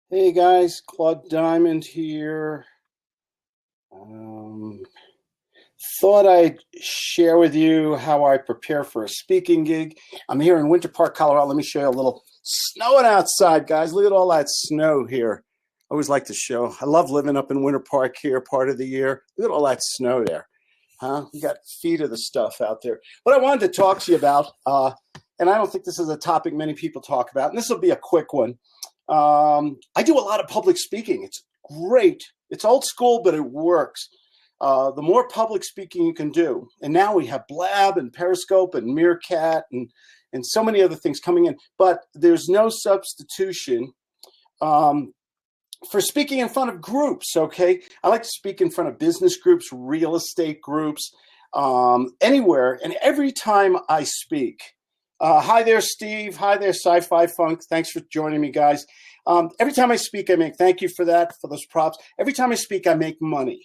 Hey guys, Claude Diamond here. Um, Thought I'd share with you how I prepare for a speaking gig. I'm here in Winter Park, Colorado. Let me show you a little snowing outside, guys. Look at all that snow here. I always like to show. I love living up in Winter Park here, part of the year. Look at all that snow there. Huh? You got feet of the stuff out there. What I wanted to talk to you about, and I don't think this is a topic many people talk about, and this will be a quick one. I do a lot of public speaking. It's great. It's old school, but it works. The more public speaking you can do, and now we have Blab and Periscope and Meerkat and so many other things coming in, but there's no substitution um, for speaking in front of groups. Okay, I like to speak in front of business groups, real estate groups, anywhere, and every time I speak. Hi there, Steve. Hi there, Sci-Fi Funk. Thanks for joining me, guys. Every time I speak, I make, thank you for that, for those props. Every time I speak, I make money.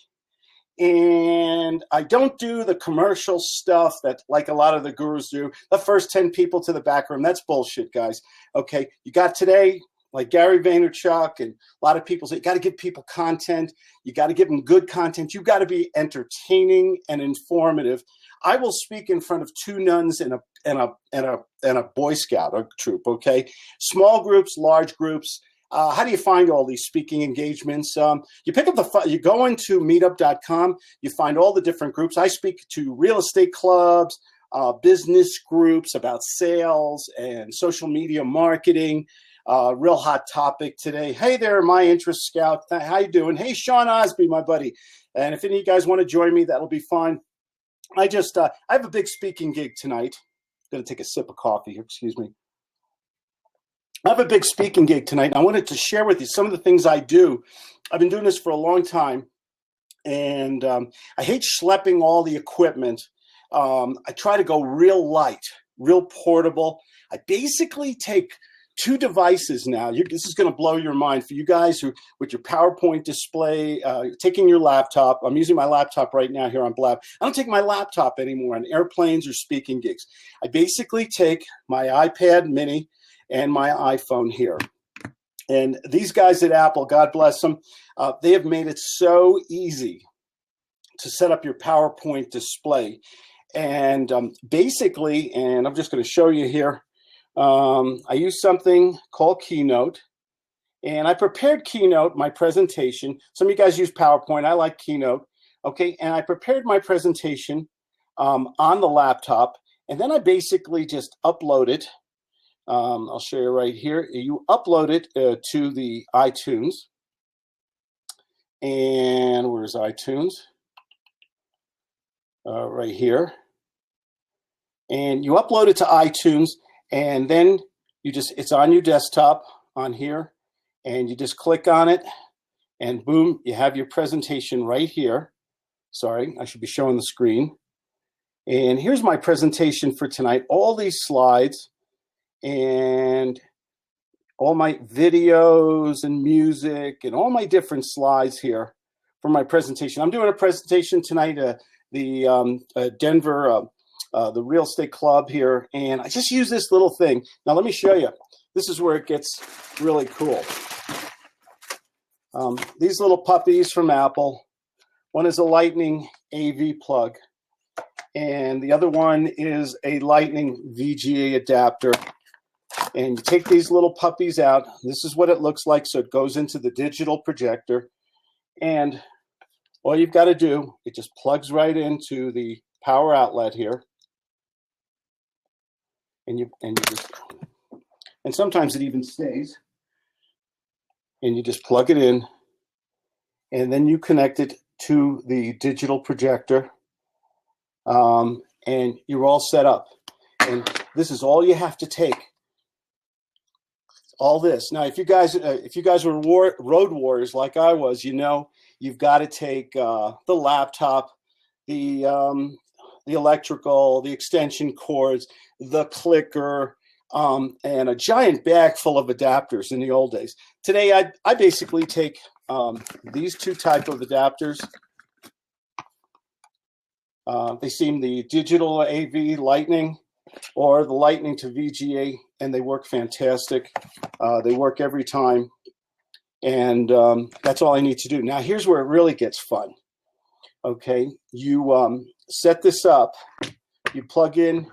And I don't do the commercial stuff that like a lot of the gurus do. The first 10 people to the back room, that's bullshit, guys. Okay, you got today, like Gary Vaynerchuk and a lot of people say, you got to give people content. You got to give them good content. You got to be entertaining and informative. I will speak in front of two nuns and a Boy Scout troop. Okay, small groups, large groups. How do you find all these speaking engagements? You pick up you go into meetup.com, you find all the different groups. I speak to real estate clubs, business groups about sales and social media marketing. Real hot topic today. Hey there, my interest scout. How you doing? Hey, Sean Osby, my buddy. And if any of you guys want to join me, that'll be fine. I have a big speaking gig tonight. I'm going to take a sip of coffee here. Excuse me. I have a big speaking gig tonight, and I wanted to share with you some of the things I do. I've been doing this for a long time, and I hate schlepping all the equipment. I try to go real light, real portable. I basically take two devices now. This is going to blow your mind for you guys who, with your PowerPoint display, taking your laptop. I'm using my laptop right now here on Blab. I don't take my laptop anymore on airplanes or speaking gigs. I basically take my iPad mini and my iPhone here. And these guys at Apple, God bless them, they have made it so easy to set up your PowerPoint display. And basically, and I'm just going to show you here, I use something called Keynote. And I prepared Keynote, my presentation. Some of you guys use PowerPoint. I like Keynote. Okay, and I prepared my presentation on the laptop. And then I basically just upload it. I'll show you right here. You upload it to the iTunes. And where's iTunes? Right here. And you upload it to iTunes, and then it's on your desktop on here, and you just click on it, and boom, you have your presentation right here. Sorry, I should be showing the screen. And here's my presentation for tonight. All these slides and all my videos and music and all my different slides here for my presentation. I'm doing a presentation tonight at the Denver, the real estate club here, and I just use this little thing. Now let me show you. This is where it gets really cool. These little puppies from Apple. One is a Lightning AV plug, and the other one is a Lightning VGA adapter. And you take these little puppies out. This is what it looks like. So it goes into the digital projector. And all you've got to do, it just plugs right into the power outlet here. And sometimes it even stays. And you just plug it in. And then you connect it to the digital projector. And you're all set up. And this is all you have to take. All this. Now, if you guys were road warriors like I was, you've got to take the laptop, the electrical, the extension cords, the clicker, and a giant bag full of adapters in the old days. Today, I basically take these two type of adapters. They seem the digital AV Lightning or the Lightning to VGA, and they work fantastic. They work every time. And that's all I need to do. Now, here's where it really gets fun. Okay, you set this up, you plug in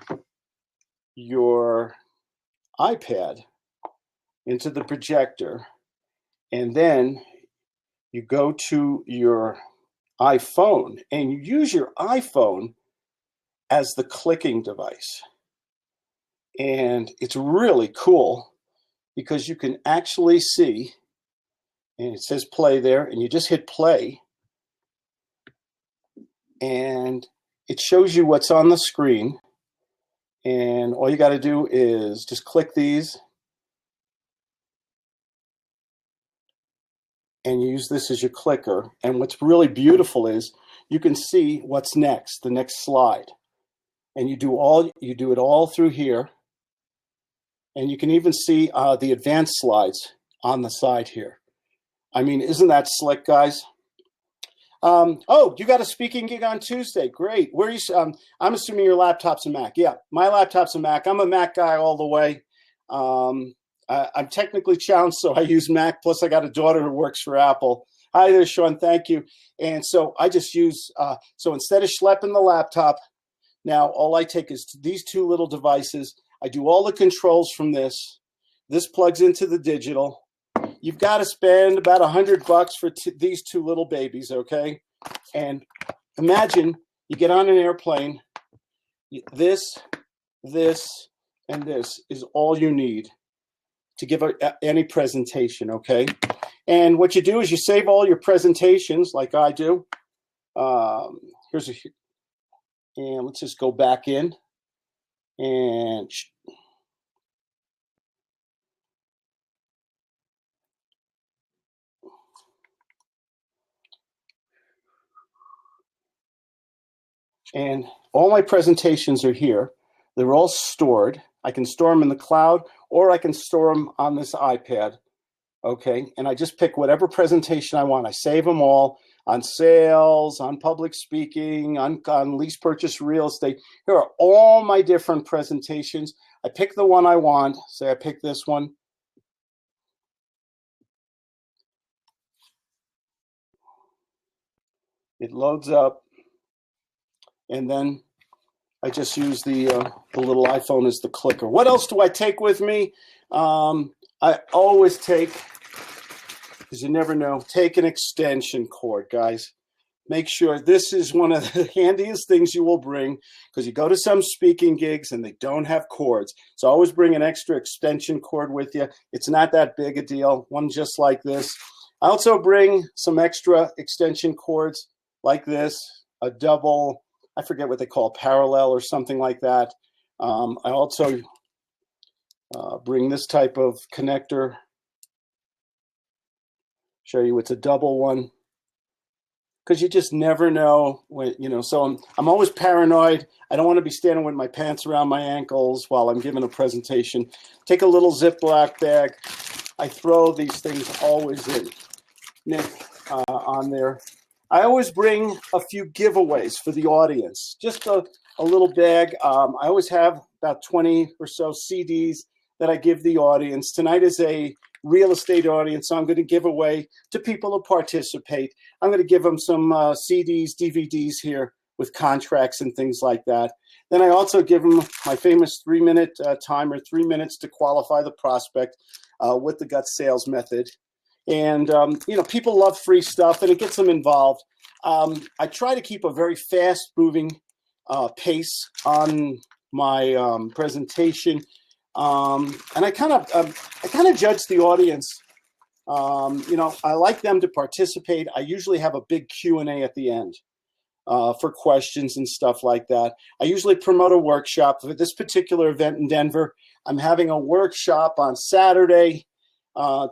your iPad into the projector, and then you go to your iPhone and you use your iPhone as the clicking device. And it's really cool because you can actually see, and it says play there, and you just hit play, and it shows you what's on the screen. And all you got to do is just click these and use this as your clicker. And what's really beautiful is you can see what's next, the next slide. And you do it all through here. And you can even see the advanced slides on the side here. I mean, isn't that slick, guys? Oh, you got a speaking gig on Tuesday. Great. Where are you? I'm assuming your laptop's a Mac. Yeah, my laptop's a Mac. I'm a Mac guy all the way. I'm technically challenged, so I use Mac. Plus, I got a daughter who works for Apple. Hi there, Sean. Thank you. And so I just use, so instead of schlepping the laptop, now all I take is these two little devices. I do all the controls from this. This plugs into the digital. You've got to spend about $100 for these two little babies, okay? And imagine you get on an airplane. This, and this is all you need to give any presentation, okay? And what you do is you save all your presentations like I do. And let's just go back in and all my presentations are here. They're all stored. I can store them in the cloud, or I can store them on this iPad, okay? And I just pick whatever presentation I want. I save them all on sales, on public speaking, on lease purchase real estate. Here are all my different presentations. I pick the one I want. Say I pick this one. It loads up, and then I just use the little iPhone as the clicker. What else do I take with me? I always take, because you never know, take an extension cord, guys. Make sure this is one of the handiest things you will bring, because you go to some speaking gigs and they don't have cords. So always bring an extra extension cord with you. It's not that big a deal, one just like this. I also bring some extra extension cords like this, a double, I forget what they call, parallel or something like that. I also bring this type of connector. Show you it's a double one, because you just never know when, so I'm always paranoid. I don't want to be standing with my pants around my ankles while I'm giving a presentation. Take a little Ziploc bag. I throw these things always in, Nick, on there. I always bring a few giveaways for the audience, just a little bag. I always have about 20 or so CDs that I give the audience. Tonight is a real estate audience, so I'm going to give away to people who participate. I'm going to give them some CDs, DVDs here with contracts and things like that. Then I also give them my famous 3-minute timer, 3 minutes to qualify the prospect with the gut sales method. And, people love free stuff, and it gets them involved. I try to keep a very fast-moving pace on my presentation. And I kind of judge the audience. I like them to participate. I usually have a big Q&A at the end for questions and stuff like that. I usually promote a workshop. For this particular event in Denver, I'm having a workshop on Saturday.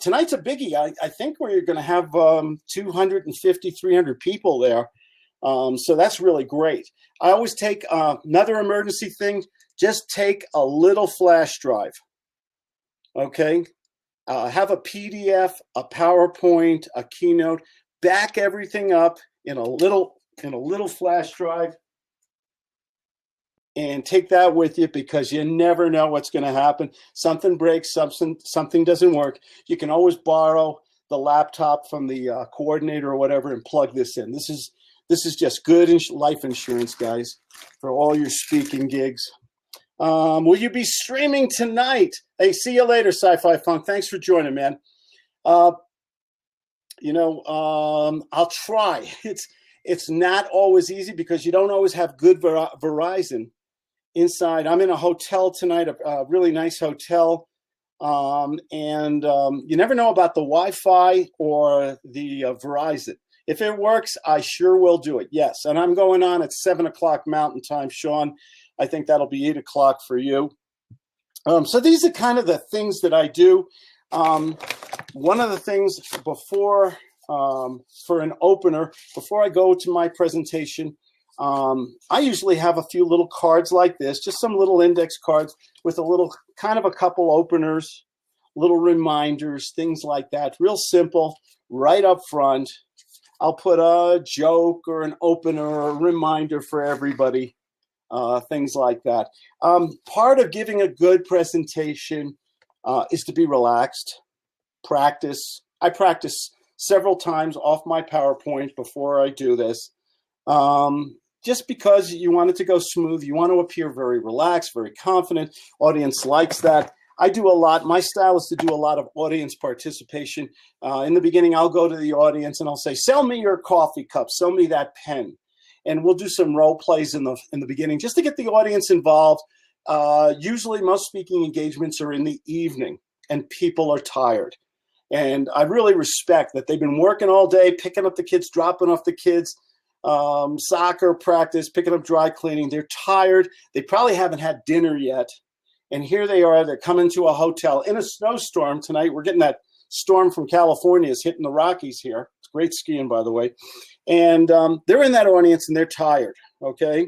Tonight's a biggie. I think we're going to have 250, 300 people there. So that's really great. I always take another emergency thing. Just take a little flash drive. Okay. Have a PDF, a PowerPoint, a Keynote. Back everything up in a little flash drive. And take that with you, because you never know what's going to happen. Something breaks, something doesn't work. You can always borrow the laptop from the coordinator or whatever and plug this in. This is just good life insurance, guys, for all your speaking gigs. Will you be streaming tonight? Hey, see you later, Sci-Fi Funk. Thanks for joining, man. I'll try. It's not always easy because you don't always have good Verizon inside. I'm in a hotel tonight, a really nice hotel. You never know about the Wi-Fi or the Verizon. If it works, I sure will do it. Yes. And I'm going on at 7 o'clock Mountain Time, Sean. I think that'll be 8 o'clock for you. So these are kind of the things that I do. One of the things before, for an opener, before I go to my presentation, I usually have a few little cards like this, just some little index cards with a little kind of a couple openers, little reminders, things like that. Real simple, right up front. I'll put a joke or an opener or a reminder for everybody, things like that. Part of giving a good presentation is to be relaxed, practice. I practice several times off my PowerPoint before I do this. Just because you want it to go smooth, you want to appear very relaxed, very confident. Audience likes that. I do a lot. My style is to do a lot of audience participation. In the beginning, I'll go to the audience and I'll say, sell me your coffee cup, sell me that pen. And we'll do some role plays in the beginning just to get the audience involved. Usually most speaking engagements are in the evening and people are tired. And I really respect that they've been working all day, picking up the kids, dropping off the kids, soccer practice, picking up dry cleaning. They're tired. They probably haven't had dinner yet. And here they are. They're coming to a hotel in a snowstorm tonight. We're getting that storm from California is hitting the Rockies here. It's great skiing, by the way. And they're in that audience and they're tired, okay?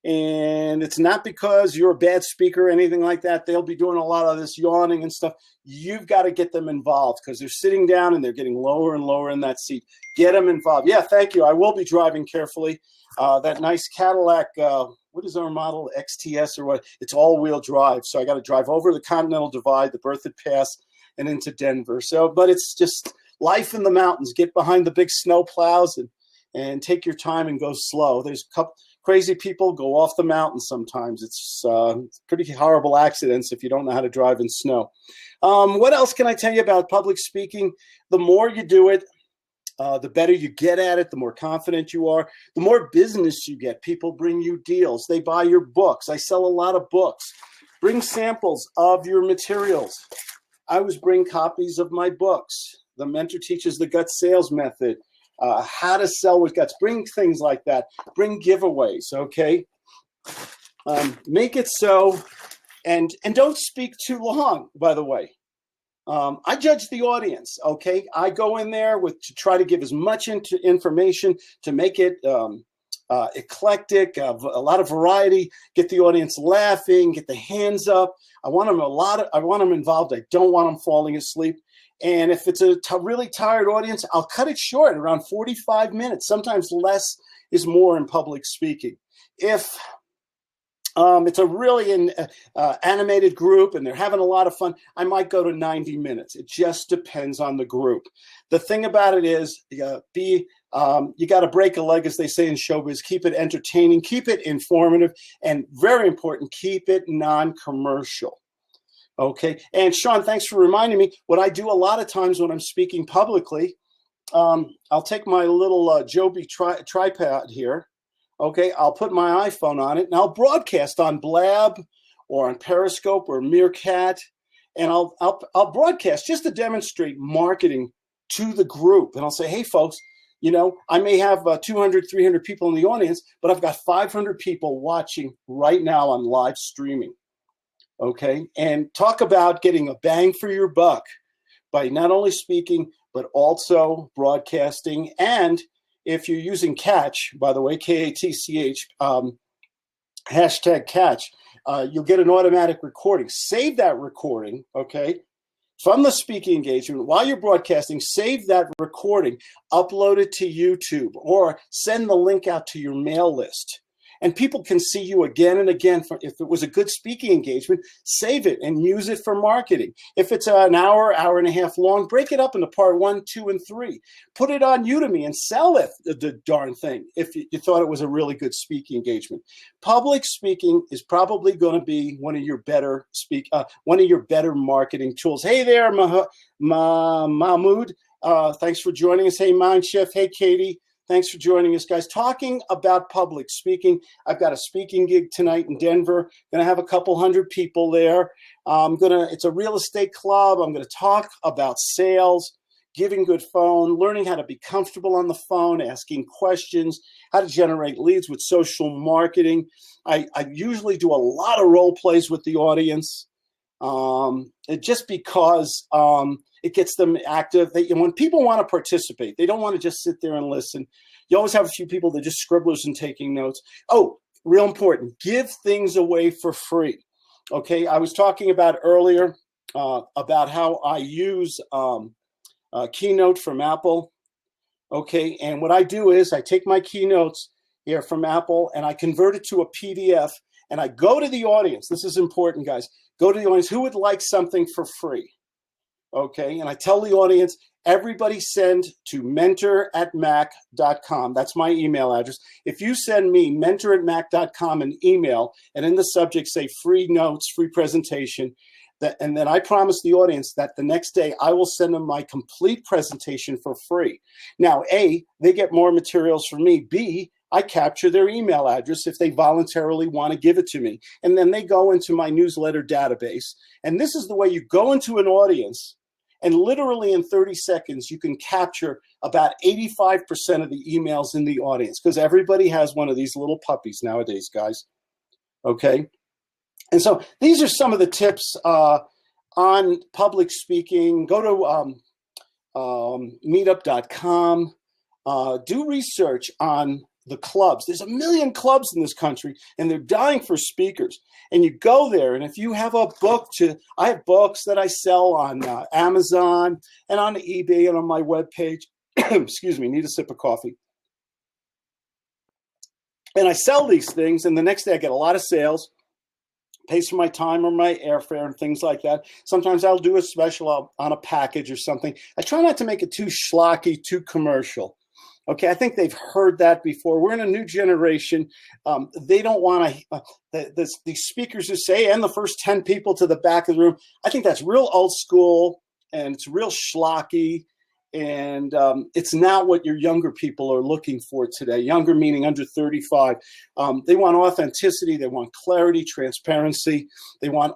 And it's not because you're a bad speaker or anything like that. They'll be doing a lot of this yawning and stuff. You've got to get them involved because they're sitting down and they're getting lower and lower in that seat. Get them involved. Yeah, thank you. I will be driving carefully. That nice Cadillac, what is our model, XTS or what? It's all-wheel drive. So I got to drive over the Continental Divide, the Berthoud Pass, and into Denver. So, but it's just life in the mountains. Get behind the big snow plows and take your time and go slow. There's a couple crazy people go off the mountain sometimes. It's pretty horrible accidents if you don't know how to drive in snow. What else can I tell you about public speaking? The more you do it, the better you get at it, the more confident you are, the more business you get. People bring you deals. They buy your books. I sell a lot of books. Bring samples of your materials. I always bring copies of my books. The Mentor Teaches the Gut Sales Method. How to sell with guts. Bring things like that. Bring giveaways, okay? Make it so, and don't speak too long, by the way. I judge the audience, okay? I go in there to try to give as much information to make it eclectic, a lot of variety, get the audience laughing, get the hands up. I want them involved. I don't want them falling asleep. And if it's a really tired audience, I'll cut it short, around 45 minutes. Sometimes less is more in public speaking. If it's a really animated group and they're having a lot of fun, I might go to 90 minutes. It just depends on the group. The thing about it is you got to break a leg, as they say in showbiz. Keep it entertaining, keep it informative, and very important, keep it non-commercial. Okay, and Sean, thanks for reminding me. What I do a lot of times when I'm speaking publicly, I'll take my little Joby tripod here. Okay, I'll put my iPhone on it, and I'll broadcast on Blab or on Periscope or Meerkat, and I'll broadcast just to demonstrate marketing to the group. And I'll say, hey, folks, I may have 200, 300 people in the audience, but I've got 500 people watching right now on live streaming. Okay, and talk about getting a bang for your buck by not only speaking, but also broadcasting. And if you're using Catch, by the way, K-A-T-C-H, hashtag Catch, you'll get an automatic recording. Save that recording, okay, from the speaking engagement. While you're broadcasting, save that recording, upload it to YouTube, or send the link out to your mail list. And people can see you again and again. If it was a good speaking engagement, save it and use it for marketing. If it's an hour, hour and a half long, break it up into part 1, 2, and 3. Put it on Udemy and sell it, the darn thing, if you thought it was a really good speaking engagement. Public speaking is probably going to be one of your better marketing tools. Hey there, Mahmoud. Thanks for joining us. Hey, Mindchef. Hey, Katie. Thanks for joining us, guys. Talking about public speaking. I've got a speaking gig tonight in Denver. Going to have a couple hundred people there. It's a real estate club. I'm going to talk about sales, giving good phone, learning how to be comfortable on the phone, asking questions, how to generate leads with social marketing. I usually do a lot of role plays with the audience, just because it gets them active. When people want to participate, they don't want to just sit there and listen. You always have a few people that are just scribblers and taking notes. Oh, real important, give things away for free. Okay, I was talking about earlier about how I use Keynote from Apple. Okay, and what I do is I take my Keynotes here from Apple and I convert it to a PDF and I go to the audience. This is important, guys. Go to the audience. Who would like something for free? Okay, and I tell the audience, everybody send to mentor@mac.com. That's my email address. If you send me mentor@mac.com an email and in the subject say free notes, free presentation, and then I promise the audience that the next day I will send them my complete presentation for free. Now, A, they get more materials from me. B, I capture their email address if they voluntarily want to give it to me. And then they go into my newsletter database. And this is the way you go into an audience. And literally in 30 seconds, you can capture about 85% of the emails in the audience because everybody has one of these little puppies nowadays, guys. Okay. And so these are some of the tips on public speaking. Go to meetup.com. Do research on the clubs. There's a million clubs in this country and they're dying for speakers. And you go there, and if you have a book I have books that I sell on Amazon and on eBay and on my webpage. Excuse me, need a sip of coffee. And I sell these things, and the next day I get a lot of sales, pays for my time or my airfare and things like that. Sometimes I'll do a special on a package or something. I try not to make it too schlocky, too commercial. Okay, I think they've heard that before. We're in a new generation. They don't want to, these speakers who say, and the first 10 people to the back of the room. I think that's real old school and it's real schlocky. And it's not what your younger people are looking for today. Younger meaning under 35. They want authenticity. They want clarity, transparency. They want,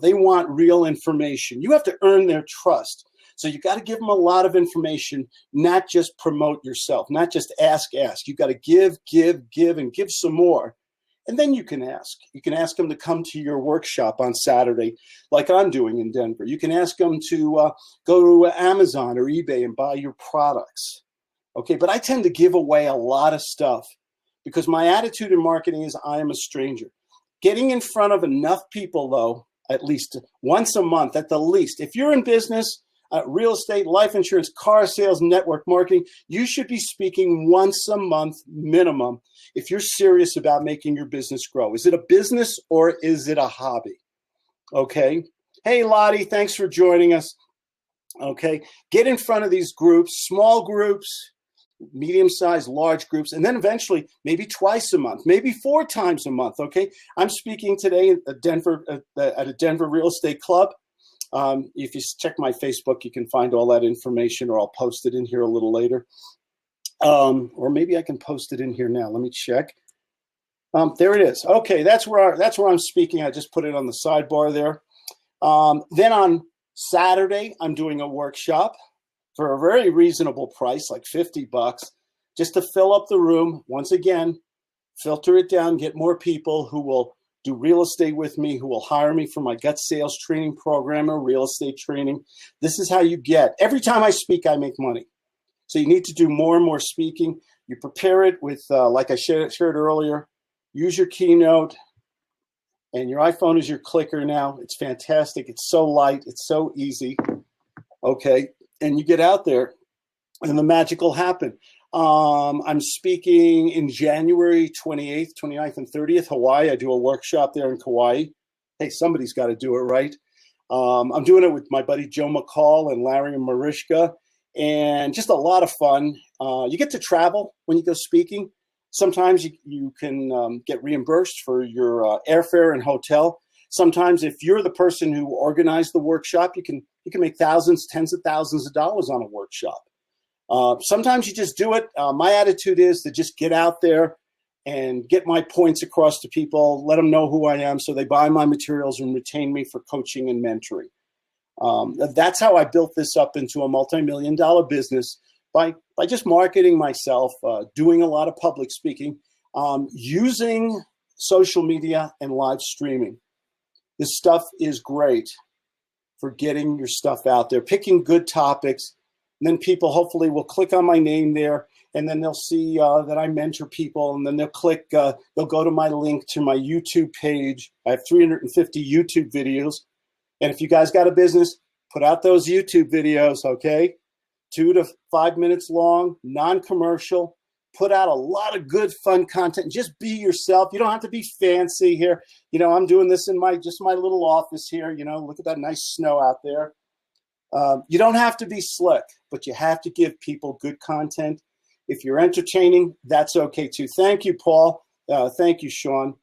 they want real information. You have to earn their trust. So you got to give them a lot of information, not just promote yourself, not just ask. You got to give, and give some more. And then you can ask. You can ask them to come to your workshop on Saturday, like I'm doing in Denver. You can ask them to go to Amazon or eBay and buy your products. Okay, but I tend to give away a lot of stuff because my attitude in marketing is I am a stranger. Getting in front of enough people, though, at least once a month, at the least. If you're in business, real estate, life insurance, car sales, network marketing, you should be speaking once a month minimum if you're serious about making your business grow. Is it a business or is it a hobby? Okay. Hey, Lottie, thanks for joining us. Okay. Get in front of these groups, small groups, medium-sized, large groups, and then eventually maybe twice a month, maybe 4 times a month. Okay. I'm speaking today at a Denver real estate club. If you check my Facebook, you can find all that information, or I'll post it in here a little later. Or maybe I can post it in here now. Let me check. There it is. Okay, that's where I'm speaking. I just put it on the sidebar there. Then on Saturday, I'm doing a workshop for a very reasonable price, like $50, just to fill up the room. Once again, filter it down, get more people who will do real estate with me, who will hire me for my gut sales training program or real estate training. This is how you get. Every time I speak, I make money. So you need to do more and more speaking. You prepare it with, like I shared earlier, use your Keynote, and your iPhone is your clicker now. It's fantastic. It's so light. It's so easy. Okay, and you get out there, and the magic will happen. I'm speaking in January 28th, 29th, and 30th, Hawaii. I do a workshop there in Kauai. Hey, somebody's got to do it, right? I'm doing it with my buddy Joe McCall and Larry and Mariska, and just a lot of fun. You get to travel when you go speaking. Sometimes you can get reimbursed for your airfare and hotel. Sometimes if you're the person who organized the workshop, you can make thousands, tens of thousands of dollars on a workshop. Sometimes you just do it. My attitude is to just get out there and get my points across to people, let them know who I am so they buy my materials and retain me for coaching and mentoring. That's how I built this up into a multi-million-dollar business by just marketing myself, doing a lot of public speaking, using social media and live streaming. This stuff is great for getting your stuff out there, picking good topics. And then people hopefully will click on my name there, and then they'll see that I mentor people, and then they'll click, they'll go to my link to my YouTube page. I have 350 YouTube videos. And if you guys got a business, put out those YouTube videos, okay? 2 to 5 minutes long, non-commercial. Put out a lot of good, fun content. Just be yourself. You don't have to be fancy here. You know, I'm doing this in my little office here. You know, look at that nice snow out there. You don't have to be slick, but you have to give people good content. If you're entertaining, that's okay too. Thank you, Paul. Thank you, Sean.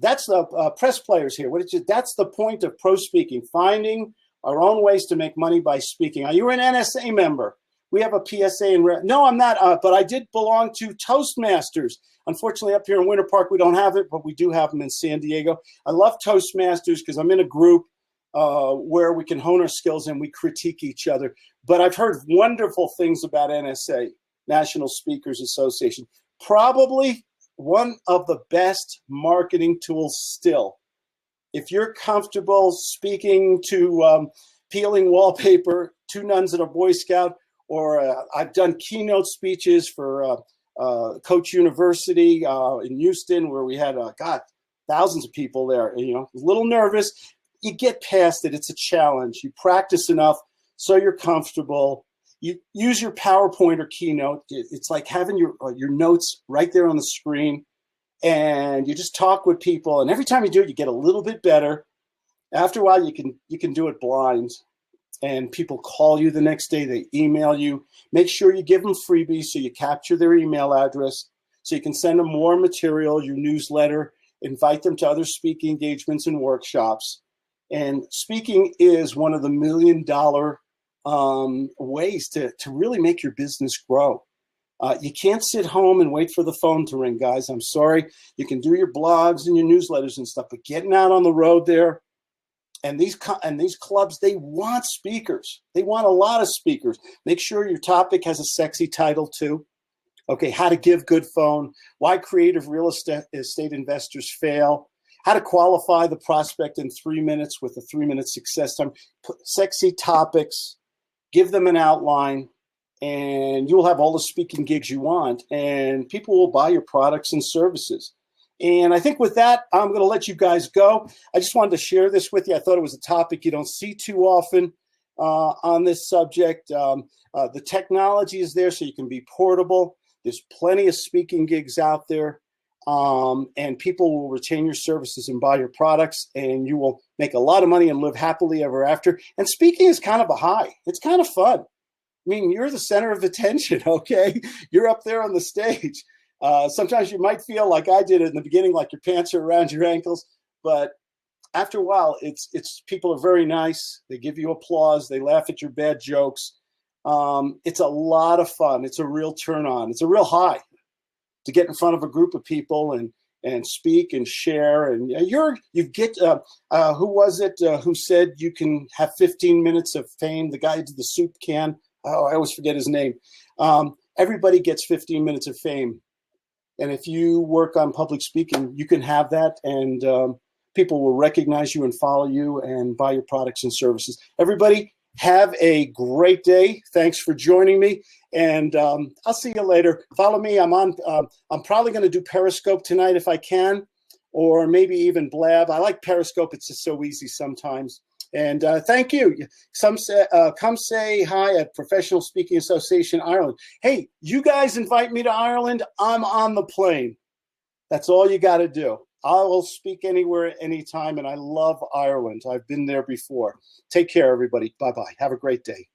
That's the press players here. That's the point of pro speaking, finding our own ways to make money by speaking. Are you an NSA member? We have a PSA. No, I'm not, but I did belong to Toastmasters. Unfortunately, up here in Winter Park, we don't have it, but we do have them in San Diego. I love Toastmasters because I'm in a group where we can hone our skills and we critique each other. But I've heard wonderful things about NSA, National Speakers Association. Probably one of the best marketing tools still. If you're comfortable speaking to peeling wallpaper, 2 nuns at a Boy Scout, or I've done keynote speeches for Coach University in Houston, where we had, thousands of people there. You know, a little nervous. You get past it. It's a challenge. You practice enough so you're comfortable. You use your PowerPoint or Keynote. It's like having your notes right there on the screen, and you just talk with people. And every time you do it, you get a little bit better. After a while, you can do it blind, and people call you the next day. They email you. Make sure you give them freebies so you capture their email address so you can send them more material, your newsletter, invite them to other speaking engagements and workshops. And speaking is one of the $1 million ways to really make your business grow. You can't sit home and wait for the phone to ring, guys. I'm sorry. You can do your blogs and your newsletters and stuff, but getting out on the road there, and these clubs, they want speakers. They want a lot of speakers. Make sure your topic has a sexy title too. Okay, how to give good phone, why creative real estate investors fail, how to qualify the prospect in 3 minutes with a 3-minute success time. Put sexy topics, give them an outline, and you'll have all the speaking gigs you want, and people will buy your products and services. And I think with that, I'm going to let you guys go. I just wanted to share this with you. I thought it was a topic you don't see too often on this subject. The technology is there so you can be portable. There's plenty of speaking gigs out there. And people will retain your services and buy your products, and you will make a lot of money and live happily ever after. And speaking is kind of a high. It's kind of fun. I mean, you're the center of attention, okay? You're up there on the stage. Sometimes you might feel like I did in the beginning, like your pants are around your ankles, but after a while, it's people are very nice. They give you applause. They laugh at your bad jokes. It's a lot of fun. It's a real turn on. It's a real high to get in front of a group of people and speak and share. And you get, who was it who said you can have 15 minutes of fame? The guy who did the soup can. Oh, I always forget his name. Everybody gets 15 minutes of fame. And if you work on public speaking, you can have that, and people will recognize you and follow you and buy your products and services. Everybody, have a great day. Thanks for joining me, and I'll see you later. Follow me. I'm probably going to do Periscope tonight if I can, or maybe even Blab. I like Periscope. It's just so easy sometimes. And thank you. Some say, come say hi at Professional Speaking Association Ireland. Hey, you guys invite me to Ireland, I'm on the plane. That's all you got to do. I will speak anywhere, anytime, and I love Ireland. I've been there before. Take care, everybody. Bye-bye. Have a great day.